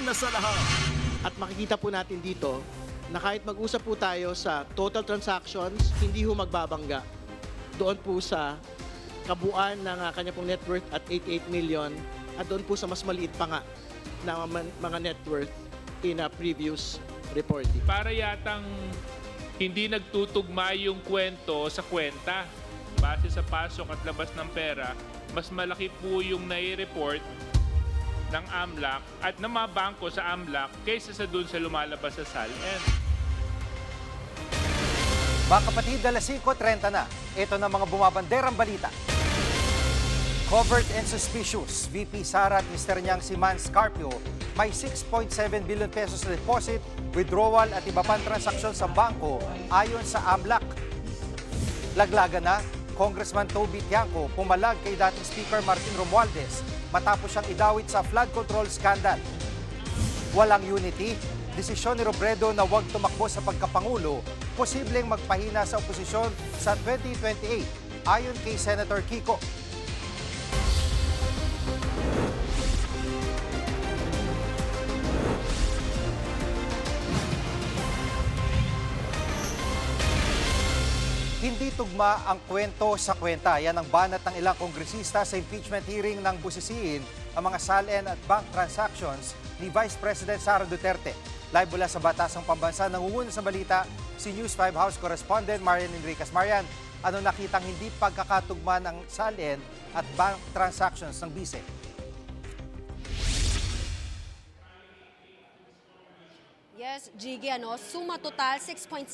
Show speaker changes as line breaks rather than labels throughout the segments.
una sa lahat.
At makikita po natin dito na kahit mag-usap po tayo sa total transactions, hindi ho magbabangga doon po sa kabuuan ng kanya pong net worth at 88 million at doon po sa mas maliit pa nga na mga net worth in a previous reporting.
Para yatang hindi nagtutugma yung kwento sa kwenta. Base sa pasok at labas ng pera, mas malaki po yung nai-report ng AMLAC at ng mga bangko sa AMLAC kaysa sa dun sa lumalabas sa SALN.
Mga kapatid, alas 5:30 na. Ito na mga bumabanderang balita. Covered and suspicious, VP Sara at Mr. niyang si Man Scarpio may 6.7 billion pesos na deposit, withdrawal at iba pang transaksyon sa bangko ayon sa AMLAC. Laglagan na, Congressman Toby Tiangco pumalag kay dating Speaker Martin Romualdez matapos siyang idawit sa flood control scandal. Walang unity, desisyon ni Robredo na huwag tumakbo sa pagkapangulo, posibleng magpahina sa oposisyon sa 2028 ayon kay Senator Kiko. Hindi tugma ang kwento sa kwenta. Yan ang banat ng ilang kongresista sa impeachment hearing ng busisiin ang mga SALN at bank transactions ni Vice President Sara Duterte. Live mula sa Batasang Pambansa, nangunguna sa balita si News 5 House Correspondent Marian Enriquez. Marian, ano nakitang hindi pagkakatugma ng SALN at bank transactions ng BISE?
Yes, Gigi, suma total 6.77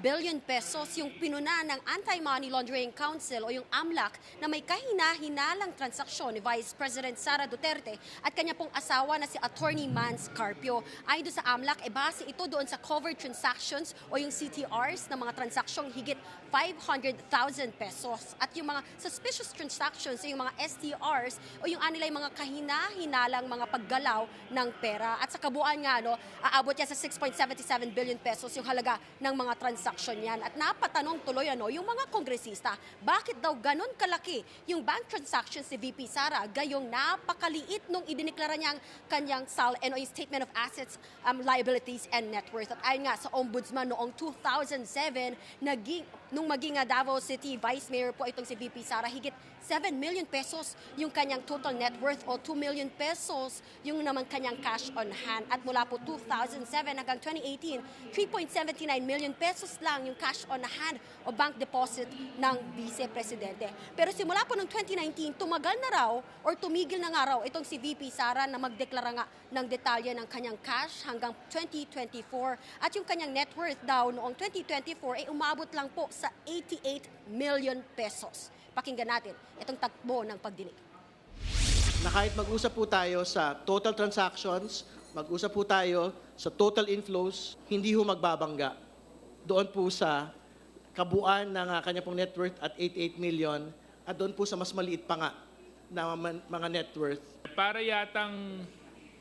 billion pesos yung pinuna ng Anti-Money Laundering Council o yung AMLAC na may kahina-hinalang transaksyon ni Vice President Sara Duterte at kanya pong asawa na si Attorney Man Scarpio. Ayon sa AMLAC, base ito doon sa covered transactions o yung CTRs na mga transaksyong higit 500,000 pesos. At yung mga suspicious transactions, yung mga STRs o yung anilay mga kahina-hinalang mga paggalaw ng pera. At sa kabuuan nga, aabot yan sa 6.77 billion pesos yung halaga ng mga transaksyon yan. At napatanong tuloy yung mga kongresista, bakit daw ganun kalaki yung bank transactions si VP Sara, gayong napakaliit nung idineklara niyang kanyang SALN o yung Statement of Assets, Liabilities and Net Worth. At ayon nga sa Ombudsman noong 2007, nung maging Davao City Vice Mayor po itong si VP Sara, higit 7 million pesos yung kanyang total net worth o 2 million pesos yung naman kanyang cash on hand. At mula po 2007 hanggang 2018, 3.79 million pesos lang yung cash on hand o bank deposit ng Vice Presidente. Pero simula po ng 2019, tumagal na raw or tumigil na nga raw itong si VP Sara na magdeklara nga ng detalye ng kanyang cash hanggang 2024. At yung kanyang net worth daw noong 2024 ay umabot lang po sa 88 million pesos. Pakinggan natin itong takbo ng pagdinig.
Na kahit mag-usap po tayo sa total transactions, mag-usap po tayo sa total inflows, hindi ho magbabangga doon po sa kabuuan ng kanya pong net worth at 88 million at doon po sa mas maliit pa nga na mga net worth.
Para yatang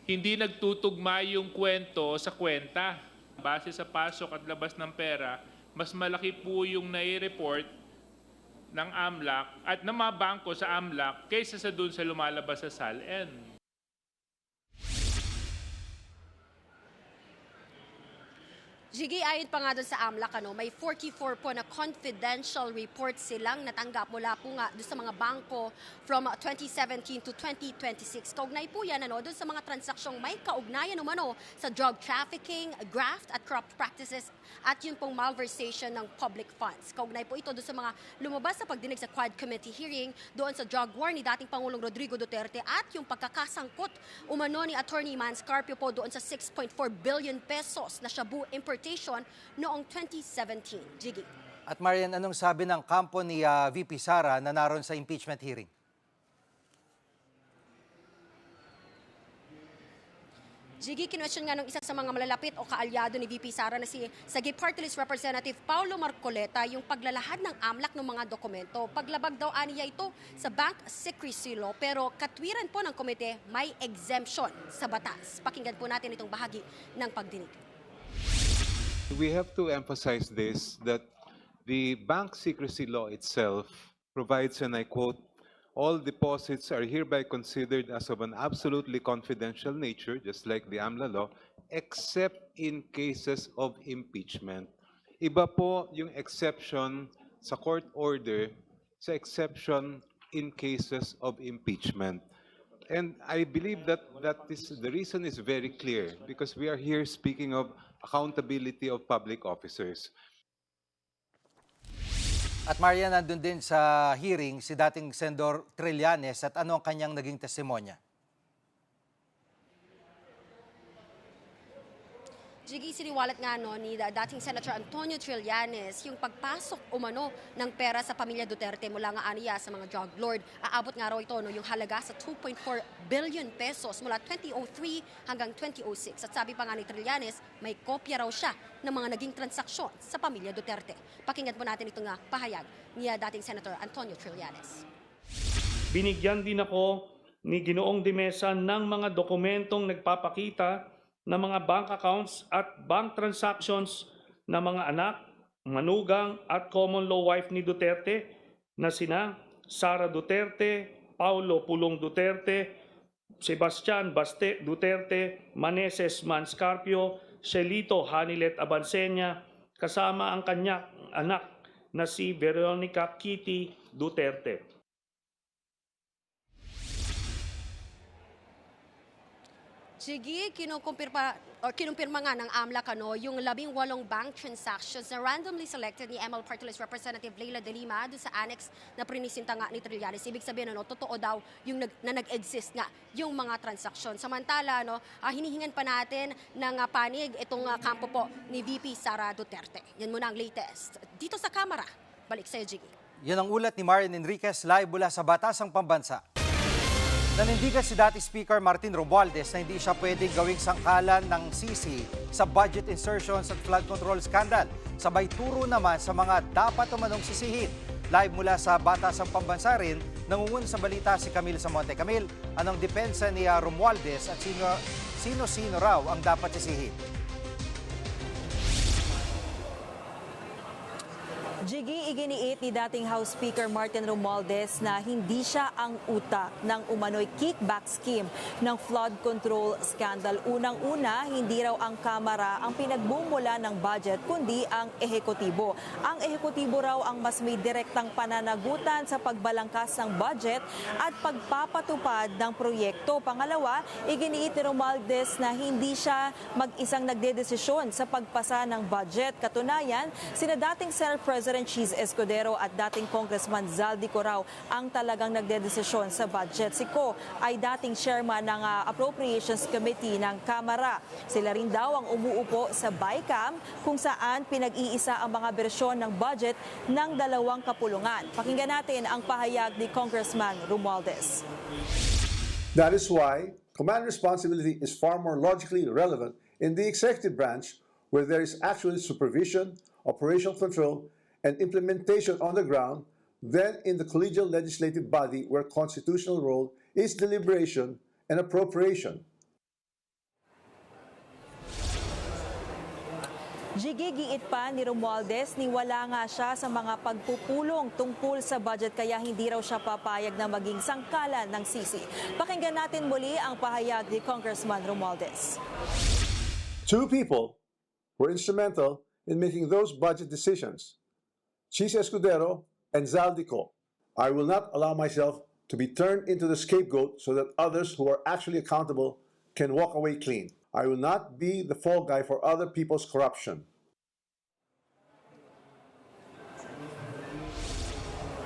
hindi nagtutugma yung kwento sa kwenta. Base sa pasok at labas ng pera, mas malaki po yung nai-report ng AMLAC at ng mga bangko sa AMLAC kaysa sa dun sa lumalabas sa SALN.
Gigi, ayon pa nga doon sa AMLAC, may 44 po na confidential reports silang natanggap mula po nga doon sa mga bangko from 2017 to 2026. Kaugnay po yan doon sa mga transaksyong may kaugnayan sa drug trafficking, graft at corrupt practices at yung pong malversation ng public funds. Kaugnay po ito doon sa mga lumabas sa pagdinig sa Quad Committee hearing doon sa drug war ni dating Pangulong Rodrigo Duterte at yung pagkakasangkot umano ni Attorney Man Scarpio po doon sa 6.4 billion pesos na shabu importation noong 2017. Gigi.
At Marian, anong sabi ng kampo ni VP Sara na naroon sa impeachment hearing?
Gigi, kinwestiyon nga ng isa sa mga malalapit o kaalyado ni VP Sara na si Sagip Party List Representative Paulo Marcoleta yung paglalahad ng AMLAC ng mga dokumento. Paglabag daw aniya ito sa Bank Secrecy Law pero katwiran po ng komite may exemption sa batas. Pakinggan po natin itong bahagi ng pagdinig.
We have to emphasize this, that the bank secrecy law itself provides, and I quote, all deposits are hereby considered as of an absolutely confidential nature, just like the AMLA law, except in cases of impeachment. Iba po yung exception sa court order sa exception in cases of impeachment. And I believe that the reason is very clear because we are here speaking of accountability of public officers.
At Maria, nandun din sa hearing si dating Senador Trillanes at ano ang kanyang naging testimonya?
Jiggy, siniwalat nga no, ni dating Senator Antonio Trillanes yung pagpasok umano ng pera sa pamilya Duterte mula nga aniya sa mga drug lord. Aabot nga raw ito no, yung halaga sa 2.4 billion pesos mula 2003 hanggang 2006. At sabi pa nga ni Trillanes, may kopya raw siya ng mga naging transaksyon sa pamilya Duterte. Pakinggan po natin ito nga pahayag ni dating Senator Antonio Trillanes.
Binigyan din ako ni Ginoong Dimesa ng mga dokumentong nagpapakita ng mga bank accounts at bank transactions ng mga anak, manugang at common law wife ni Duterte na sina Sara Duterte, Paulo Pulong Duterte, Sebastian Baste Duterte, Maneses Manscarpio, Shelito Hanilet Abansenya, kasama ang kanyang anak na si Veronica Kitty Duterte.
Sige, kinumpirma nga ng AMLAC yung 18 bank transactions na randomly selected ni ML Party List Representative Leila De Lima doon sa annex na prinisinta nga ni Trillanes. Ibig sabihin, totoo daw yung nag-exist nga yung mga transaction. Samantala, hinihingan pa natin ng panig itong kampo po ni VP Sara Duterte. Yan muna ang latest. Dito sa Kamara, balik sa'yo, Jiggy.
Yan ang ulat ni Marian Enriquez live mula sa Batasang Pambansa. Nanindigan si dating Speaker Martin Romualdez na hindi siya pwedeng gawing sangkalan ng sisi sa budget insertions at flood control scandal. Sabay turo naman sa mga dapat umanong sisihin. Live mula sa Batasang Pambansa rin, nangungun sa balita si Camille Samonte. Camille, anong depensa ni Romualdez at sino-sino raw ang dapat sisihin?
Jiggy, iginiit ni dating House Speaker Martin Romualdez na hindi siya ang utak ng umano'y kickback scheme ng flood control scandal. Unang-una, hindi raw ang Kamara ang pinagbumula ng budget kundi ang ehekutibo. Ang ehekutibo raw ang mas may direktang pananagutan sa pagbalangkas ng budget at pagpapatupad ng proyekto. Pangalawa, iginiit ni Romualdez na hindi siya mag-isang nagdedesisyon sa pagpasa ng budget. Katunayan, sina dating Senate President Cheese Escudero at dating Congressman Zaldico raw ang talagang nagdedesisyon sa budget. Si Co ay dating chairman ng Appropriations Committee ng Kamara. Sila rin daw ang umuupo sa BICAM kung saan pinag-iisa ang mga bersyon ng budget ng dalawang kapulungan. Pakinggan natin ang pahayag ni Congressman Romualdez.
That is why command responsibility is far more logically relevant in the executive branch where there is actually supervision, operational control, and implementation on the ground than in the collegial legislative body where constitutional role is deliberation and appropriation.
Gigigiit pa ni Romualdez ni wala nga siya sa mga pagpupulong tungkol sa budget kaya hindi raw siya papayag na maging sangkalan ng sisi. Pakinggan natin muli ang pahayag ni Congressman Romualdez.
Two people were instrumental in making those budget decisions, Cheese Escudero and Zaldico. I will not allow myself to be turned into the scapegoat so that others who are actually accountable can walk away clean. I will not be the fall guy for other people's corruption.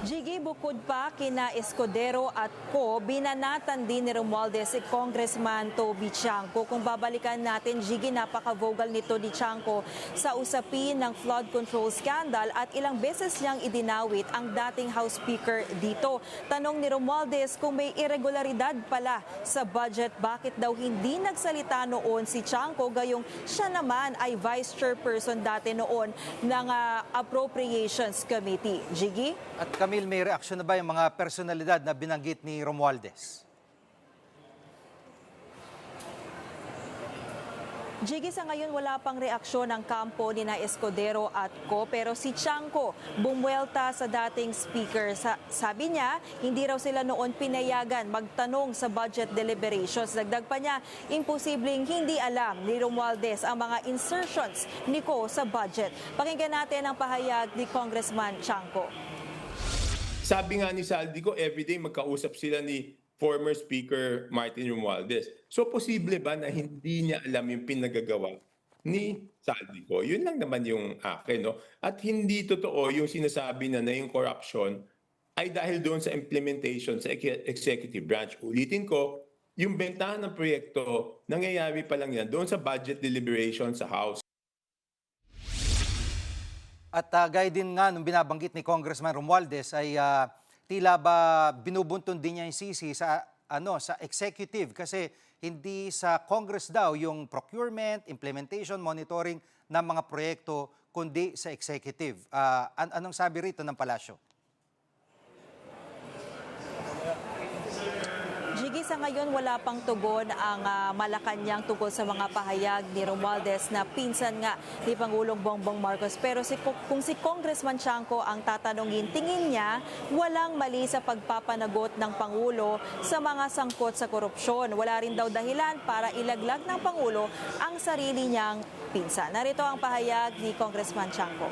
Jiggy, bukod pa kina Escudero at Co, binanatan din ni Romualdez si Congressman Toby Chanco. Kung babalikan natin, Jiggy, napaka-vocal nito ni Chanco sa usapin ng flood control scandal at ilang beses niyang idinawit ang dating House Speaker dito. Tanong ni Romualdez kung may irregularidad pala sa budget, bakit daw hindi nagsalita noon si Chanco gayong siya naman ay Vice Chairperson dati noon ng Appropriations Committee. Jiggy?
At Camille, may reaksyon na ba yung mga personalidad na binanggit ni Romualdez?
Jiggy, sa ngayon wala pang reaksyon ng kampo ni na Escudero at Co, pero si Chanco bumuelta sa dating speaker. Sabi niya, hindi raw sila noon pinayagan magtanong sa budget deliberations. Dagdag pa niya, imposibleng hindi alam ni Romualdez ang mga insertions ni Co sa budget. Pakinggan natin ang pahayag ni Congressman Chanco.
Sabi nga ni Saldico, everyday magkausap sila ni former Speaker Martin Romualdez. So posible ba na hindi niya alam yung pinagagawa ni Saldico? Yun lang naman yung akin. No? At hindi totoo yung sinasabi na yung corruption ay dahil doon sa implementation sa executive branch. Ulitin ko, yung bentahan ng proyekto, nangyayari pa lang yan doon sa budget deliberation sa House.
At gaya din nga nung binabanggit ni Congressman Romualdez ay tila ba binubuntun din niya yung sisi sa sa executive kasi hindi sa Congress daw yung procurement, implementation, monitoring ng mga proyekto kundi sa executive. Anong sabi rito ng palasyo?
Jiggy, sa ngayon wala pang tugon ang Malacanang tungkol sa mga pahayag ni Romualdez na pinsan nga ni Pangulong Bongbong Marcos. Pero kung si Congressman Chanco ang tatanungin, tingin niya walang mali sa pagpapanagot ng Pangulo sa mga sangkot sa korupsyon. Wala rin daw dahilan para ilaglag ng Pangulo ang sarili niyang pinsan. Narito ang pahayag ni Congressman Chanco.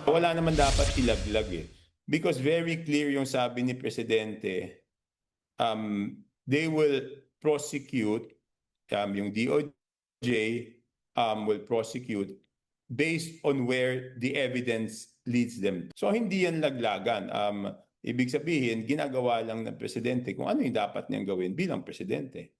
Wala naman dapat ilaglag eh. Because very clear yung sabi ni Presidente, they will prosecute, yung DOJ will prosecute based on where the evidence leads them. So hindi yan laglagan. Ibig sabihin, ginagawa lang ng Presidente kung ano yung dapat niyang gawin bilang Presidente.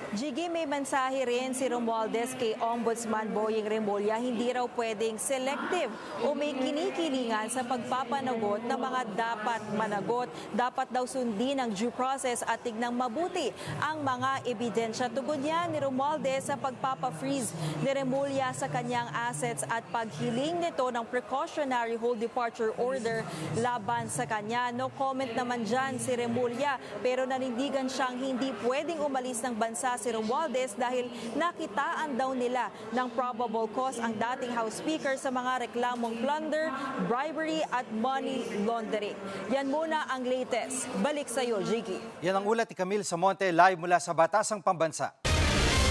Jiggy, may mensahe rin si Romualdez kay Ombudsman Boying Remulla, hindi raw pwedeng selective o may kinikilingan sa pagpapanagot ng mga dapat managot. Dapat daw sundin ang due process at tignang mabuti ang mga ebidensya. Tugon niya ni Romualdez sa pagpapa-freeze ni Remulla sa kanyang assets at paghiling nito ng precautionary hold departure order laban sa kanya. No comment naman dyan si Remulla, pero nanindigan siyang hindi pwedeng umalis ng bansa si Romualdez dahil nakitaan daw nila ng probable cause ang dating House Speaker sa mga reklamong plunder, bribery at money laundering. Yan muna ang latest. Balik sa iyo, Jiggy.
Yan ang ulat ni Camille Samonte live mula sa Batasang Pambansa.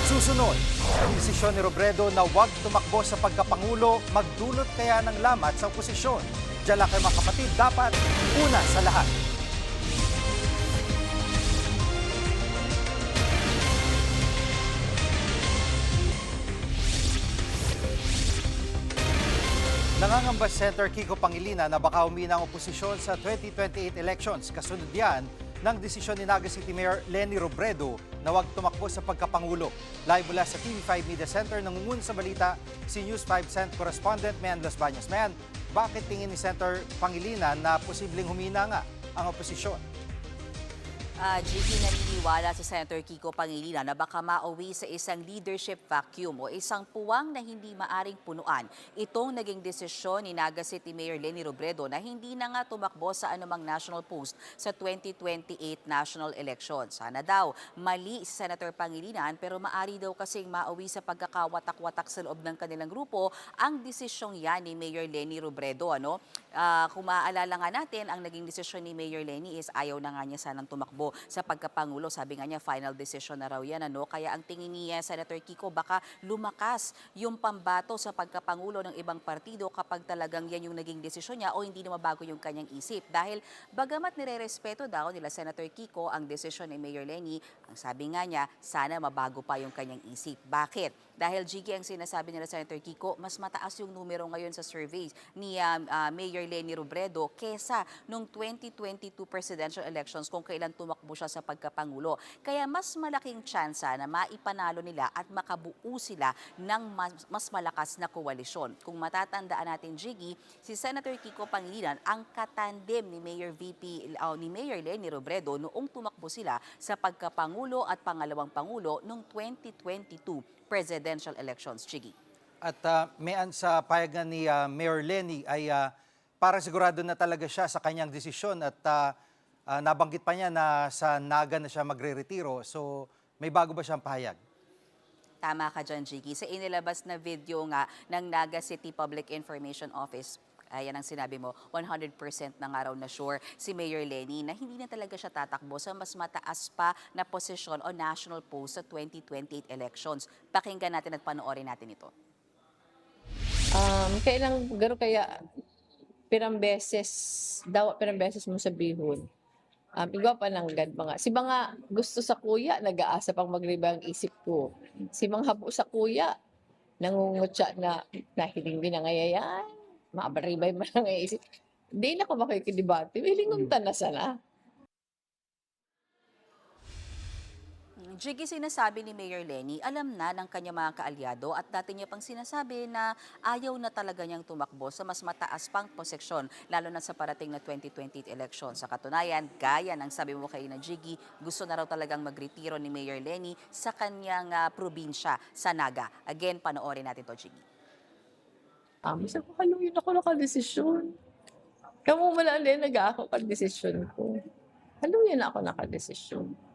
Susunod, ang desisyon ni Robredo na huwag tumakbo sa pagkapangulo magdulot kaya ng lamat sa oposisyon. Diyan lang kayo mga kapatid, dapat una sa lahat. Nangangamba Senator Kiko Pangilinan na baka humina ang oposisyon sa 2028 elections. Kasunod yan ng desisyon ni Naga City Mayor Leni Robredo na huwag tumakbo sa pagkapangulo. Live mula sa TV5 Media Center, nangungun sa balita si News 5 Cent correspondent Mayan Las Bañas. Mayan, bakit tingin ni Senator Pangilinan na posibleng humina nga ang oposisyon?
Gigi, naniniwala si Senator Kiko Pangilinan na baka mauwi sa isang leadership vacuum o isang puwang na hindi maaring punuan. Itong naging desisyon ni Naga City Mayor Leni Robredo na hindi na nga tumakbo sa anumang national post sa 2028 national elections. Sana daw mali si Senator Pangilinan pero maari daw kasing mauwi sa pagkakawatak-watak sa loob ng kanilang grupo ang desisyong yan ni Mayor Leni Robredo. Kung maaalala nga natin, ang naging desisyon ni Mayor Leni is ayaw na nga niya sanang tumakbo sa pagkapangulo. Sabi nga niya, final decision na raw yan. Kaya ang tingin ni Senator Kiko, baka lumakas yung pambato sa pagkapangulo ng ibang partido kapag talagang yan yung naging desisyon niya o hindi na mabago yung kanyang isip. Dahil bagamat nire-respeto daw nila Senator Kiko ang desisyon ni Mayor Leni, ang sabi nga niya, sana mabago pa yung kanyang isip. Bakit? Dahil Gigi, ang sinasabi nila Senator Kiko, mas mataas yung numero ngayon sa surveys ni Mayor Leni Robredo kesa nung 2022 presidential elections kung kailan tumakbo siya sa pagkapangulo. Kaya mas malaking tsansa na maipanalo nila at makabuo sila ng mas malakas na koalisyon. Kung matatandaan natin, Gigi, si Senator Kiko Pangilinan ang katandem ni Mayor Leni Robredo noong tumakbo sila sa pagkapangulo at pangalawang pangulo noong 2022 presidential elections, Chigi.
At mayan sa payagan ni Mayor Leni ay para sigurado na talaga siya sa kanyang desisyon at nabanggit pa niya na sa Naga na siya magre-retiro. So may bago ba siyang pahayag?
Tama ka dyan, Jiggy. Sa inilabas na video nga ng Naga City Public Information Office, ayan ang sinabi mo, 100% na nga raw na sure si Mayor Lenny na hindi na talaga siya tatakbo sa mas mataas pa na posisyon o national post sa 2028 elections. Pakinggan natin at panoorin natin ito.
Kailang garo kaya pirang beses mo sabihon. Igwa pa lang gad mga. Si mga gusto sa kuya, nag-aasa pang magriba ang isip ko. Si mga habo sa kuya, nangungutya na nahiling din ang ayayan. Maabaribay man ang isip. Hindi na ko makikidebate. Willing na sana.
Jiggy, sinasabi ni Mayor Lenny, alam na ng kanyang mga kaalyado at dati niya pang sinasabi na ayaw na talaga niyang tumakbo sa mas mataas pang posisyon, lalo na sa parating na 2028 election. Sa katunayan, gaya ng sabi mo kay na Jiggy, gusto na raw talagang magretiro ni Mayor Lenny sa kanyang probinsya sa Naga. Again, panoorin natin to, Jiggy.
Misa ko haluin ako nakadesisyon. Kamu malali, nag-ako kadesisyon ko. Haluin ako nakadesisyon.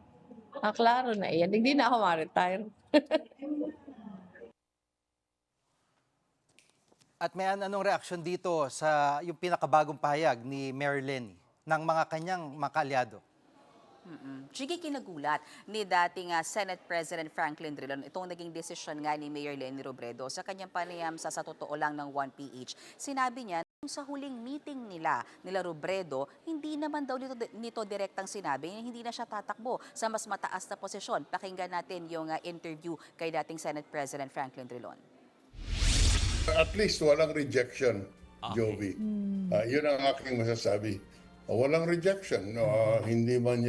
Klaro na iyan. Hindi na ako ma-retire.
At may anong reaksyon dito sa yung pinakabagong pahayag ni Mayor Lenny ng mga kanyang mga kaalyado?
Jiggy, kinagulat ni dating Senate President Franklin Drilon itong naging desisyon nga ni Mayor Lenny Robredo sa kanyang panayam sa totoo lang ng 1PH. Sinabi niya, sa huling meeting nila Robredo, hindi naman daw nito direktang sinabi na hindi na siya tatakbo sa mas mataas na posisyon. Pakinggan natin yung interview kay dating Senate President Franklin Drilon.
At least walang rejection, Jovi. Yun ang aking masasabi. Walang rejection. Hindi man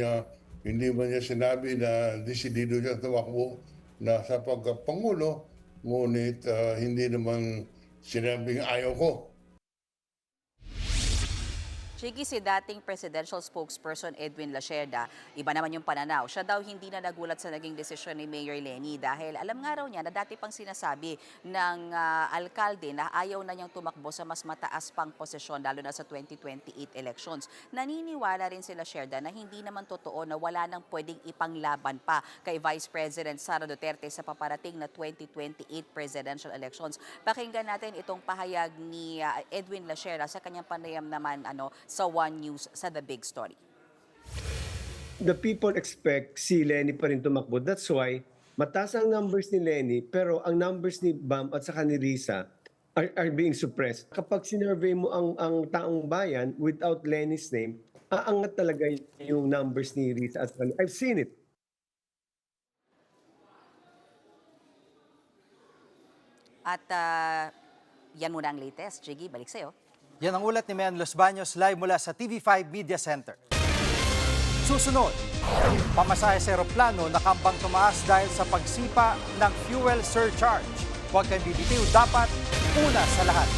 niya sinabi na desidido niya tumakbo na sa pagkapangulo, ngunit hindi naman sinabing ayaw ko.
Jiggy, si dating presidential spokesperson Edwin Lacerda, iba naman yung pananaw. Siya daw hindi na nagulat sa naging desisyon ni Mayor Lenny dahil alam nga raw niya na dati pang sinasabi ng alkalde na ayaw na niyang tumakbo sa mas mataas pang posisyon lalo na sa 2028 elections. Naniniwala rin si Lacerda na hindi naman totoo na wala nang pwedeng ipanglaban pa kay Vice President Sara Duterte sa paparating na 2028 presidential elections. Pakinggan natin itong pahayag ni Edwin Lacerda sa kanyang panayam naman sa One News sa The Big Story.
The people expect si Lenny pa rin tumakbo. That's why mataas ang numbers ni Lenny pero ang numbers ni Bam at saka ni Risa are being suppressed. Kapag sinurvey mo ang taong bayan without Lenny's name, aangat talaga yung numbers ni Risa at saka. I've seen it.
At yan muna ang latest. Jiggy, balik sa'yo.
Yan ang ulat ni Mayan Los Baños live mula sa TV5 Media Center. Susunod, pamasahe sa eroplano nakambang tumaas dahil sa pagsipa ng fuel surcharge. Huwag kang bibitiw, dapat una sa lahat.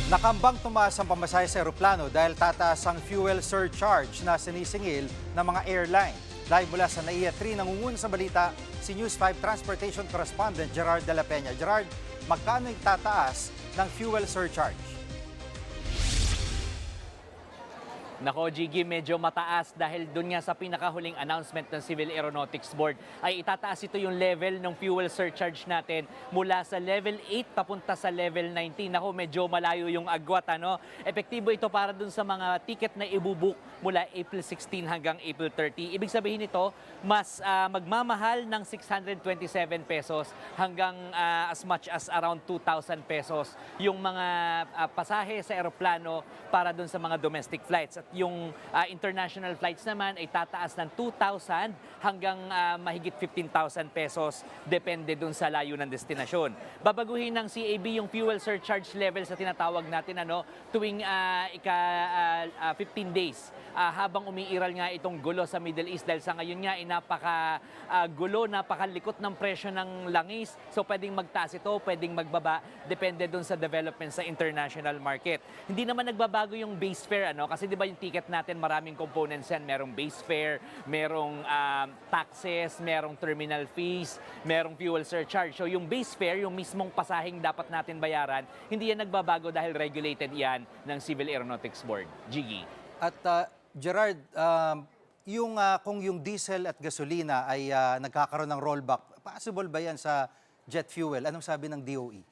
Nakambang tumaas ang pamasahe sa eroplano dahil tataas ang fuel surcharge na sinisingil ng mga airline. Live mula sa NAIA 3, nangungun sa balita si News 5 Transportation Correspondent Gerard de la Peña. Gerard, magkano yung tataas ng fuel surcharge?
Nako, Jiggy, medyo mataas dahil doon nga sa pinakahuling announcement ng Civil Aeronautics Board ay itataas ito yung level ng fuel surcharge natin mula sa level 8 papunta sa level 19. Nako, medyo malayo yung agwat, ano? Epektibo ito para doon sa mga ticket na ibubuk mula April 16 hanggang April 30. Ibig sabihin nito, mas magmamahal ng 627 pesos hanggang as much as around 2,000 pesos yung mga pasahe sa eroplano para doon sa mga domestic flights. At yung international flights naman ay tataas ng 2,000 hanggang mahigit 15,000 pesos depende dun sa layo ng destinasyon. Babaguhin ng CAB yung fuel surcharge level sa tinatawag natin tuwing 15 days habang umiiral nga itong gulo sa Middle East dahil sa ngayon nga napaka-gulo, napakalikot ng presyo ng langis. So pwedeng magtaas ito, pwedeng magbaba, depende dun sa development sa international market. Hindi naman nagbabago yung base fare kasi 'di ba yung ticket natin maraming components yan, merong base fare, merong taxes, merong terminal fees, merong fuel surcharge. So yung base fare, yung mismong pasaheng dapat natin bayaran, hindi yan nagbabago dahil regulated yan ng Civil Aeronautics Board. Gigi.
At Gerard, kung yung diesel at gasolina ay nagkakaroon ng rollback, possible ba yan sa jet fuel? Anong sabi ng DOE?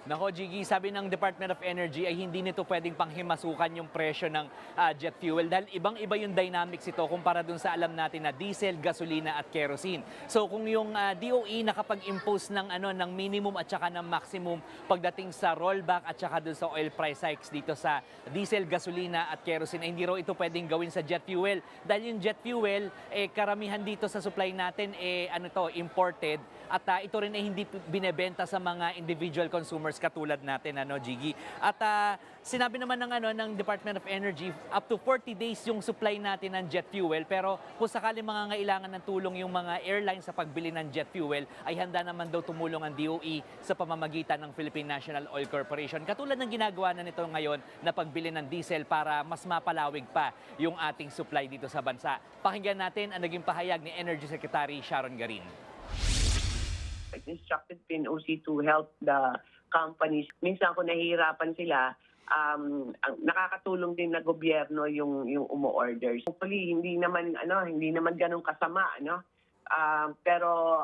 Nako, Gigi, sabi ng Department of Energy ay hindi nito pwedeng panghimasukan yung presyo ng jet fuel dahil ibang-iba yung dynamics ito kumpara dun sa alam natin na diesel, gasolina at kerosene. So kung yung DOE nakapag-impose ng minimum at saka ng maximum pagdating sa rollback at saka dun sa oil price hikes dito sa diesel, gasolina at kerosene, hindi raw ito pwedeng gawin sa jet fuel dahil yung jet fuel karamihan dito sa supply natin imported at ito rin ay hindi binebenta sa mga individual consumers katulad natin, Gigi. At sinabi naman ng Department of Energy, up to 40 days yung supply natin ng jet fuel. Pero kung sakali mangangailangan ng tulong yung mga airlines sa pagbili ng jet fuel, ay handa naman daw tumulong ang DOE sa pamamagitan ng Philippine National Oil Corporation. Katulad ng ginagawa na nito ngayon na pagbili ng diesel para mas mapalawig pa yung ating supply dito sa bansa. Pakinggan natin ang naging pahayag ni Energy Secretary Sharon Garin.
Instructed PNOC to help the companies. Minsan kung nahihirapan sila, nakakatulong din na gobyerno yung umo-order. Hopefully hindi naman ganun kasama, pero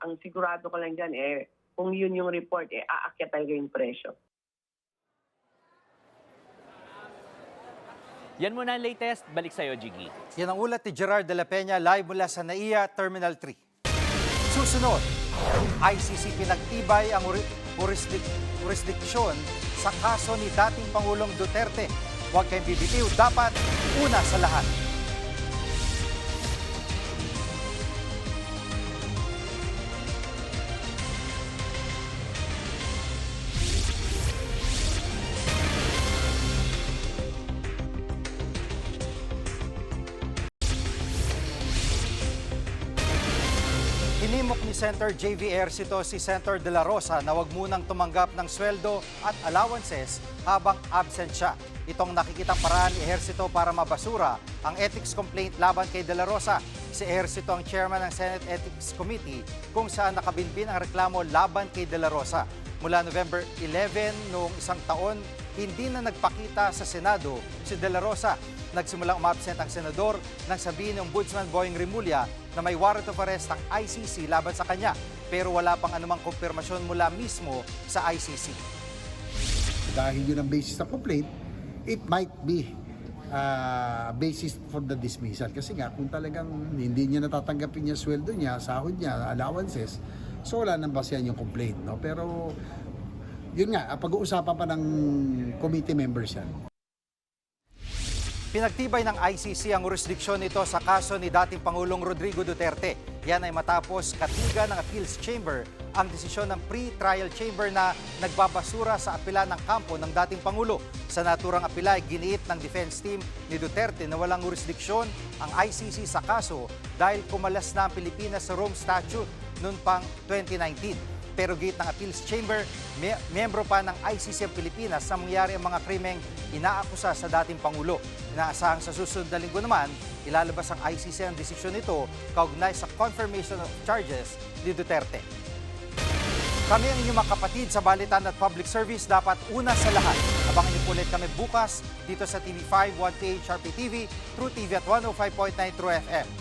ang sigurado ko lang diyan kung yun yung report aakyat talaga yung presyo.
Yan muna ang latest. Balik sa'yo, Gigi.
Yan ang ulat ni Gerard de la Peña live mula sa NAIA Terminal 3. Susunod, ICC pinagtibay ang jurisdiksyon sa kaso ni dating Pangulong Duterte. Huwag kayong bibitiw, dapat una sa lahat. Hinimok ni Senator J.V. Ejercito si Senator De La Rosa na wag munang tumanggap ng sweldo at allowances habang absent siya. Itong nakikitang paraan ni Ejercito para mabasura ang ethics complaint laban kay De La Rosa. Si Ejercito ang chairman ng Senate Ethics Committee kung saan nakabinbin ang reklamo laban kay De La Rosa. Mula November 11 noong isang taon, hindi na nagpakita sa Senado si De La Rosa. Nagsimulang umabsent ang senador nang sabihin ng Ombudsman Boying Rimulya na may warrant of arrest ang ICC laban sa kanya pero wala pang anumang kumpirmasyon mula mismo sa ICC.
Dahil yun ang basis ng complaint, it might be basis for the dismissal. Kasi nga kung talagang hindi niya natatanggapin yung sweldo niya, sahod niya, allowances, so wala nang basehan yung complaint. No? Pero yun nga, pag-uusapan pa ng committee members yan.
Pinagtibay ng ICC ang jurisdiksyon nito sa kaso ni dating Pangulong Rodrigo Duterte. Yan ay matapos katiga ng Appeals Chamber ang desisyon ng pre-trial chamber na nagbabasura sa apela ng kampo ng dating Pangulo. Sa naturang apela ay giniit ng defense team ni Duterte na walang jurisdiksyon ang ICC sa kaso dahil kumalas na ang Pilipinas sa Rome Statute noong pang 2019. Pero gate ng Appeals Chamber, miyembro pa ng ICC ang Pilipinas sa mangyari ang mga krimeng inaakusa sa dating Pangulo. Inaasahang sa susunod na linggo naman, ilalabas ang ICC ang desisyon nito kaugnay sa confirmation of charges ni Duterte. Kami ang inyong mga kapatid sa Balitan at Public Service, dapat una sa lahat. Abangan niyo po ulit kami bukas dito sa TV5, 1PH, RPTV, True TV at 105.9 True FM.